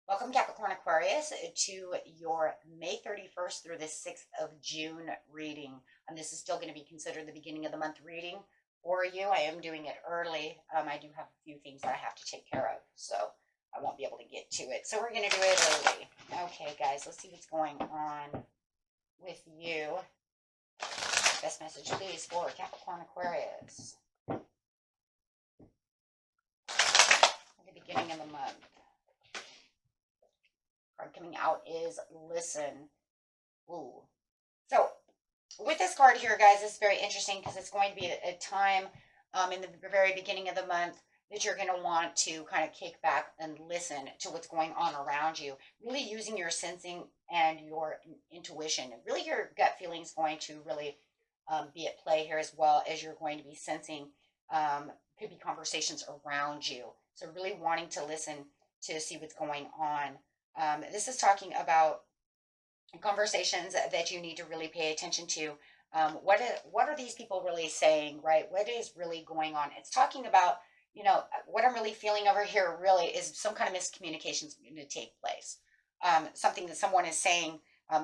Welcome, Capricorn Aquarius, to your May 31st through the 6th of June reading. And this is still going to be considered the beginning of the month reading for you. I am doing it early. I do have a few things that I have to take care of, so I won't be able to get to it. So we're going to do it early. Okay, guys, let's see what's going on with you. Best message, please, for Capricorn Aquarius. At the beginning of the month. Card coming out is listen. Ooh. So with this card here, guys, it's very interesting because it's going to be a time in the very beginning of the month that you're going to want to kind of kick back and listen to what's going on around you, really using your sensing and your intuition. Really your gut feeling is going to really be at play here, as well as you're going to be sensing could be conversations around you. So really wanting to listen to see what's going on. This is talking about conversations that you need to really pay attention to. What are these people really saying, right? What is really going on? It's talking about, what I'm really feeling over here really is some kind of miscommunications going to take place. Something that someone is saying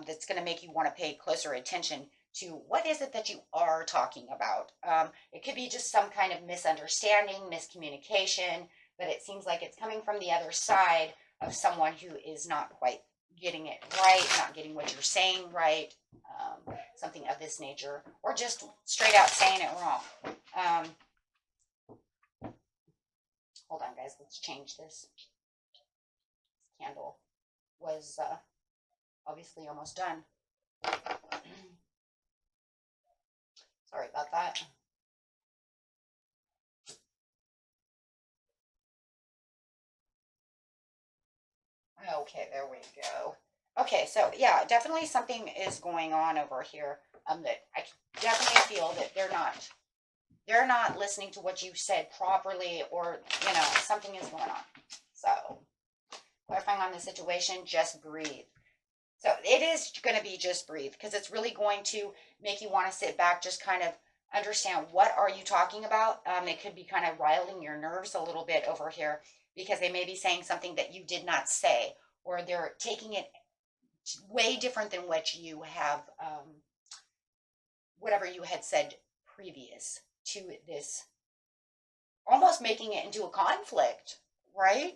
that's going to make you want to pay closer attention to what is it that you are talking about. It could be just some kind of misunderstanding, miscommunication, but it seems like it's coming from the other side of someone who is not quite getting it right, not getting what you're saying right, something of this nature, or just straight out saying it wrong. Hold on, guys, let's change this. This candle was obviously almost done. Sorry about that. Okay, there we go. Okay, so yeah, definitely something is going on over here. That I definitely feel that they're not listening to what you said properly, or something is going on. So clarifying on the situation, just breathe. So it is going to be just breathe, because it's really going to make you want to sit back, just kind of understand what are you talking about. It could be kind of riling your nerves a little bit over here, because they may be saying something that you did not say, or they're taking it way different than what you have, whatever you had said previous to this, almost making it into a conflict, right?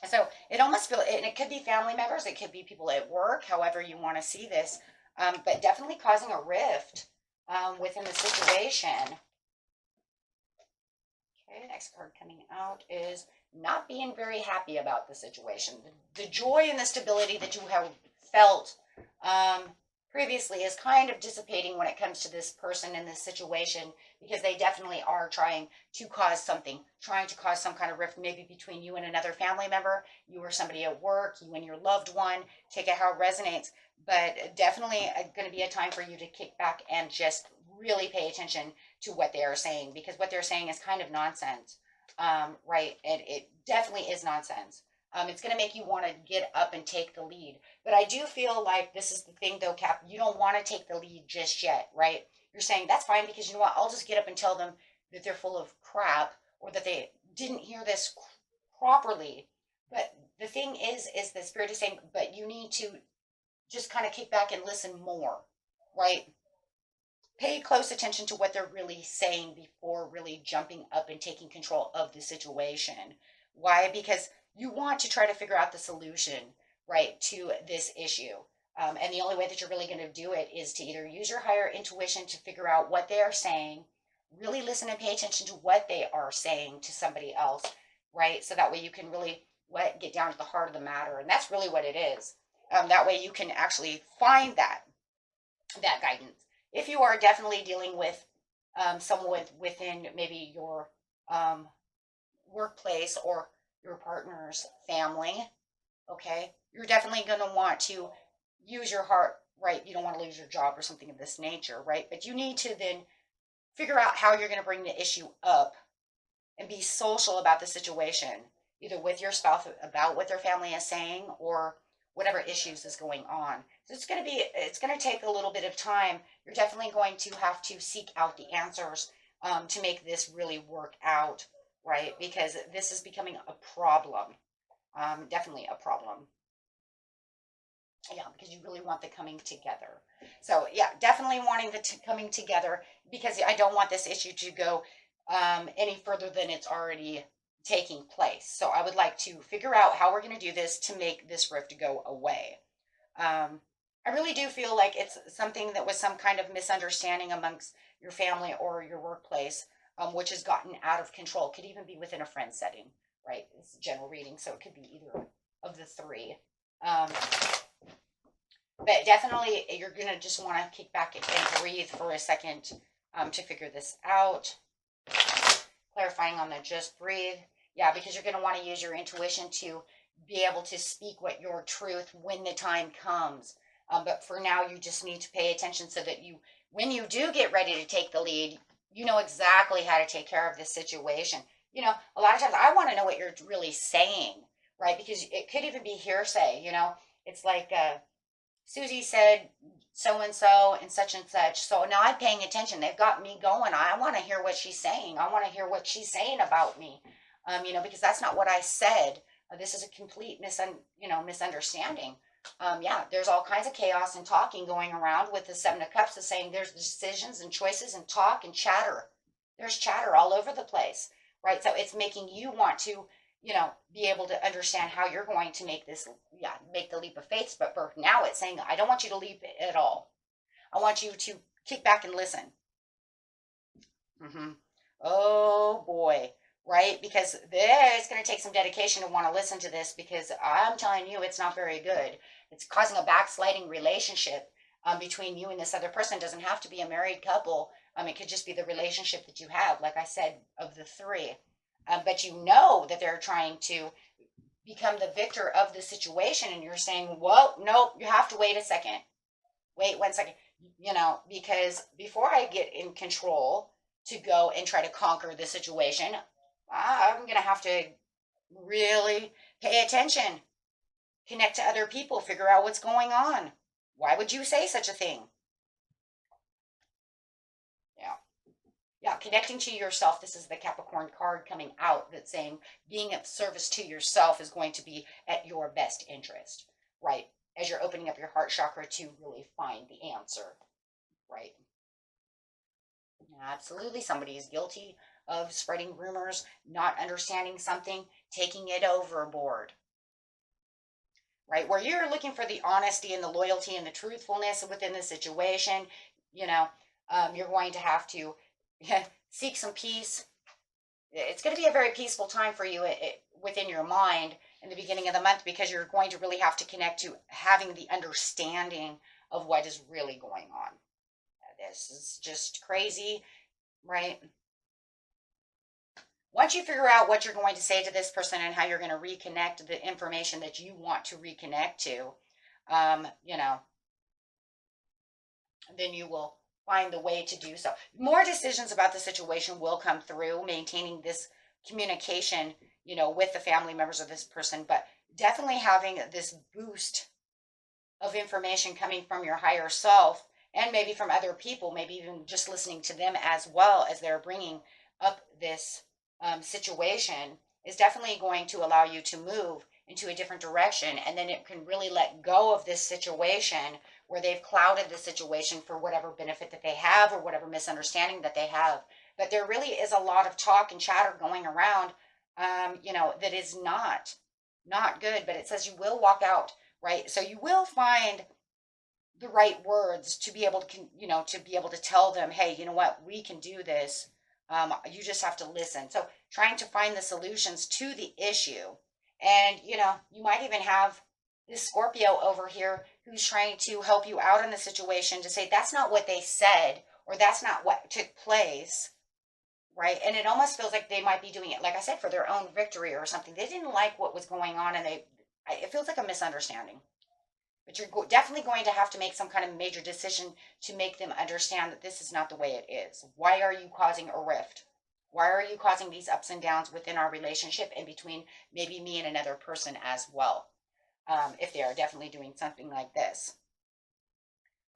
So it almost feels, and it could be family members, it could be people at work, however you want to see this, but definitely causing a rift within the situation. Okay, next card coming out is not being very happy about the situation. The joy and the stability that you have felt previously is kind of dissipating when it comes to this person in this situation, because they definitely are trying to cause something, trying to cause some kind of rift, maybe between you and another family member, you or somebody at work, you and your loved one. Take it how it resonates, but definitely going to be a time for you to kick back and just really pay attention to what they are saying, because what they're saying is kind of nonsense, right? And it definitely is nonsense. It's going to make you want to get up and take the lead. But I do feel like this is the thing, though, Cap. You don't want to take the lead just yet, right? You're saying, that's fine, because you know what? I'll just get up and tell them that they're full of crap, or that they didn't hear this properly. But the thing is the Spirit is saying, but you need to just kind of kick back and listen more, right? Pay close attention to what they're really saying before really jumping up and taking control of the situation. Why? Because you want to try to figure out the solution, right, to this issue. And the only way that you're really going to do it is to either use your higher intuition to figure out what they are saying, really listen and pay attention to what they are saying to somebody else, right? So that way you can really get down to the heart of the matter. And that's really what it is. That way you can actually find that guidance. If you are definitely dealing with someone within maybe your workplace or your partner's family, okay, you're definitely going to want to use your heart, right? You don't want to lose your job or something of this nature, right? But you need to then figure out how you're going to bring the issue up and be social about the situation, either with your spouse about what their family is saying or whatever issues is going on. So it's going to take a little bit of time. You're definitely going to have to seek out the answers to make this really work out, right? Because this is becoming a problem, definitely a problem. Yeah, because you really want the coming together. So yeah, definitely wanting the coming together, because I don't want this issue to go any further than it's already taking place. So I would like to figure out how we're going to do this to make this rift go away. I really do feel like it's something that was some kind of misunderstanding amongst your family or your workplace, which has gotten out of control. Could even be within a friend setting, right? It's a general reading, so it could be either of the three. But definitely, you're going to just want to kick back and breathe for a second to figure this out. Clarifying on the just breathe. Yeah, because you're going to want to use your intuition to be able to speak what your truth when the time comes. But for now, you just need to pay attention so that you, when you do get ready to take the lead, you know exactly how to take care of this situation. You know, a lot of times I want to know what you're really saying, right? Because it could even be hearsay, you know. It's like Susie said so and such. So now I'm paying attention. They've got me going. I want to hear what she's saying. I want to hear what she's saying about me. You know, because that's not what I said. This is a complete misunderstanding. Yeah, there's all kinds of chaos and talking going around with the Seven of Cups is saying there's decisions and choices and talk and chatter. There's chatter all over the place, right? So it's making you want to, you know, be able to understand how you're going to make this, yeah, make the leap of faith. But for now, it's saying, I don't want you to leap at all. I want you to kick back and listen. Oh boy, right? Because it's going to take some dedication to want to listen to this, because I'm telling you, it's not very good. It's causing a backsliding relationship between you and this other person. It doesn't have to be a married couple. It could just be the relationship that you have, like I said, of the three. But you know that they're trying to become the victor of the situation, and you're saying, well, nope, you have to wait a second. Wait 1 second. You know, because before I get in control to go and try to conquer the situation, I'm going to have to really pay attention, connect to other people, figure out what's going on. Why would you say such a thing? Yeah. Yeah, connecting to yourself. This is the Capricorn card coming out that's saying being of service to yourself is going to be at your best interest, right? As you're opening up your heart chakra to really find the answer, right? Absolutely. Somebody is guilty of spreading rumors, not understanding something, taking it overboard, right? Where you're looking for the honesty and the loyalty and the truthfulness within the situation, you know, you're going to have to seek some peace. It's going to be a very peaceful time for you within your mind in the beginning of the month, because you're going to really have to connect to having the understanding of what is really going on. This is just crazy, right? Once you figure out what you're going to say to this person and how you're going to reconnect the information that you want to reconnect to, you know, then you will find the way to do so. More decisions about the situation will come through, maintaining this communication, you know, with the family members of this person, but definitely having this boost of information coming from your higher self, and maybe from other people, maybe even just listening to them as well as they're bringing up this situation, is definitely going to allow you to move into a different direction. And then it can really let go of this situation where they've clouded the situation for whatever benefit that they have or whatever misunderstanding that they have. But there really is a lot of talk and chatter going around, you know, that is not good. But it says you will walk out, right? So you will find the right words to be able to, you know, to be able to tell them, hey, you know what, we can do this. You just have to listen. So trying to find the solutions to the issue. And, you know, you might even have this Scorpio over here who's trying to help you out in the situation to say, that's not what they said, or that's not what took place, right? And it almost feels like they might be doing it, like I said, for their own victory or something. They didn't like what was going on, and it feels like a misunderstanding. But you're definitely going to have to make some kind of major decision to make them understand that this is not the way it is. Why are you causing a rift? Why are you causing these ups and downs within our relationship and between maybe me and another person as well? If they are definitely doing something like this.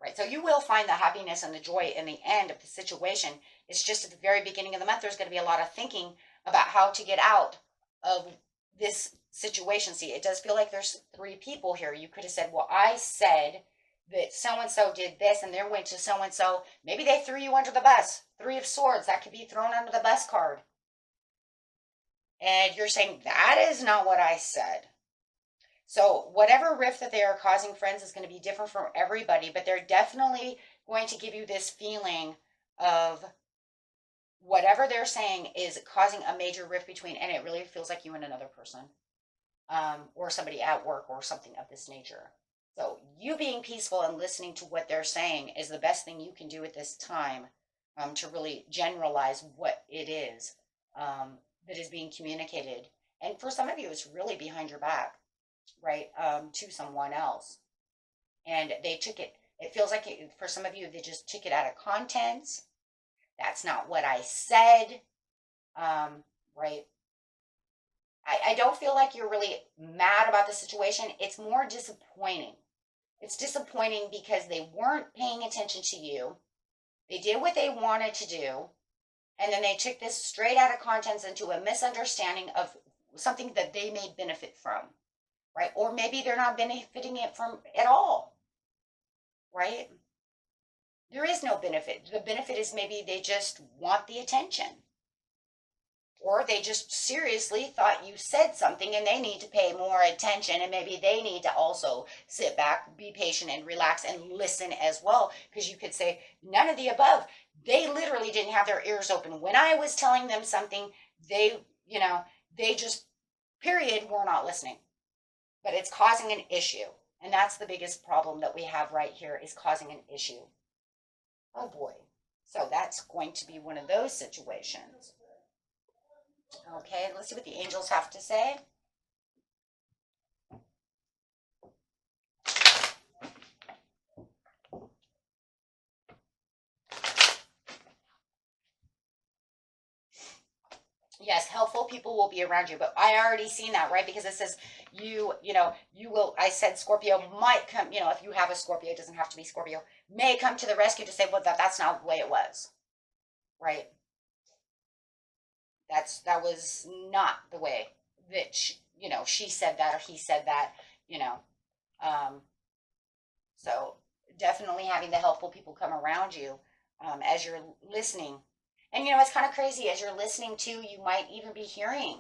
Right, so you will find the happiness and the joy in the end of the situation. It's just at the very beginning of the month, there's going to be a lot of thinking about how to get out of this situation. See, it does feel like there's three people here. You could have said, well, I said that so-and-so did this and then went to so-and-so. Maybe they threw you under the bus. Three of Swords, that could be thrown under the bus card. And you're saying, that is not what I said. So whatever rift that they are causing, friends, is going to be different for everybody, but they're definitely going to give you this feeling of whatever they're saying is causing a major rift between, and it really feels like you and another person, or somebody at work or something of this nature. So you being peaceful and listening to what they're saying is the best thing you can do at this time, to really generalize what it is that is being communicated. And for some of you, it's really behind your back, right, to someone else. And they took it, it feels like for some of you, they just took it out of context. That's not what I said, right? I don't feel like you're really mad about the situation. It's more disappointing. It's disappointing because they weren't paying attention to you. They did what they wanted to do. And then they took this straight out of context into a misunderstanding of something that they may benefit from, right? Or maybe they're not benefiting it from at all, right? There is no benefit. The benefit is maybe they just want the attention. Or they just seriously thought you said something and they need to pay more attention, and maybe they need to also sit back, be patient, and relax and listen as well. Because you could say none of the above. They literally didn't have their ears open. When I was telling them something, they just, period, were not listening. But it's causing an issue. And that's the biggest problem that we have right here, is causing an issue. Oh boy. So that's going to be one of those situations. Okay, let's see what the angels have to say. Yes, helpful people will be around you, but I already seen that, right? Because it says you will, I said Scorpio might come, if you have a Scorpio, it doesn't have to be Scorpio, may come to the rescue to say, well, that's not the way it was, right? That was not the way that she said that or he said that, so definitely having the helpful people come around you as you're listening. And it's kind of crazy, as you're listening to, you might even be hearing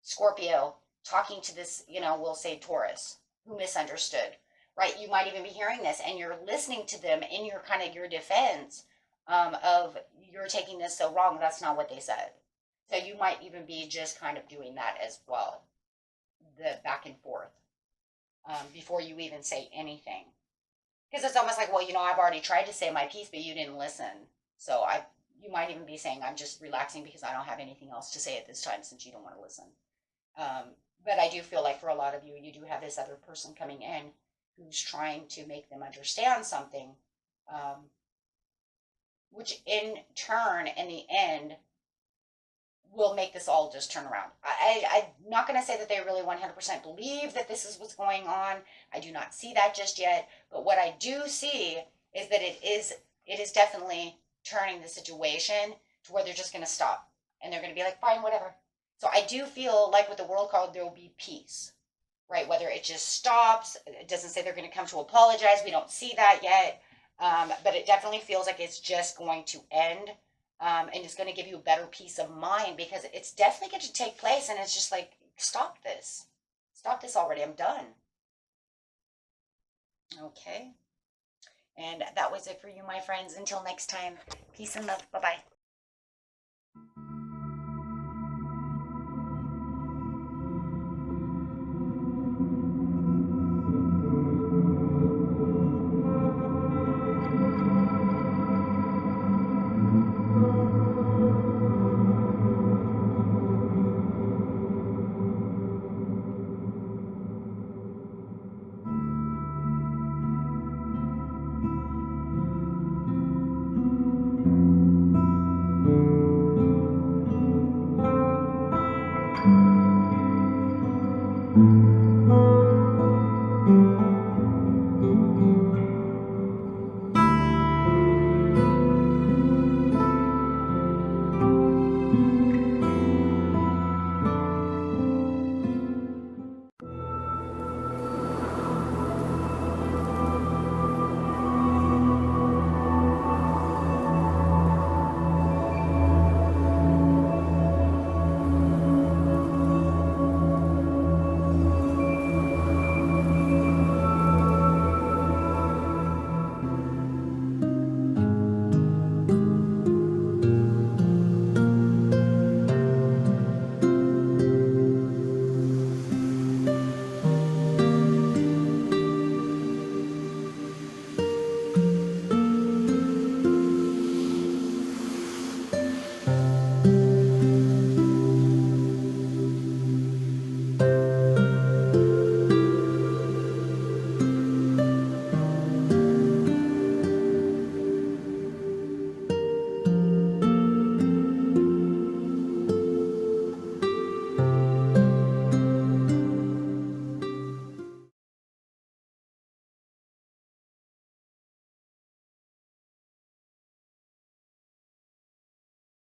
Scorpio talking to this, we'll say Taurus, who misunderstood, right? You might even be hearing this and you're listening to them in your kind of your defense of, you're taking this so wrong. That's not what they said. So you might even be just kind of doing that as well, the back and forth, before you even say anything. Because it's almost like, well, I've already tried to say my piece, but you didn't listen. So you might even be saying, I'm just relaxing because I don't have anything else to say at this time, since you don't want to listen. But I do feel like for a lot of you, you do have this other person coming in who's trying to make them understand something, which in turn, in the end, will make this all just turn around. I'm not going to say that they really 100% believe that this is what's going on. I do not see that just yet. But what I do see is that it is definitely turning the situation to where they're just going to stop. And they're going to be like, fine, whatever. So I do feel like with the World card, there will be peace, right? Whether it just stops, it doesn't say they're going to come to apologize. We don't see that yet. But it definitely feels like it's just going to end. And it's going to give you a better peace of mind, because it's definitely going to take place. And it's just like, stop this. Stop this already. I'm done. Okay. And that was it for you, my friends. Until next time, peace and love. Bye-bye.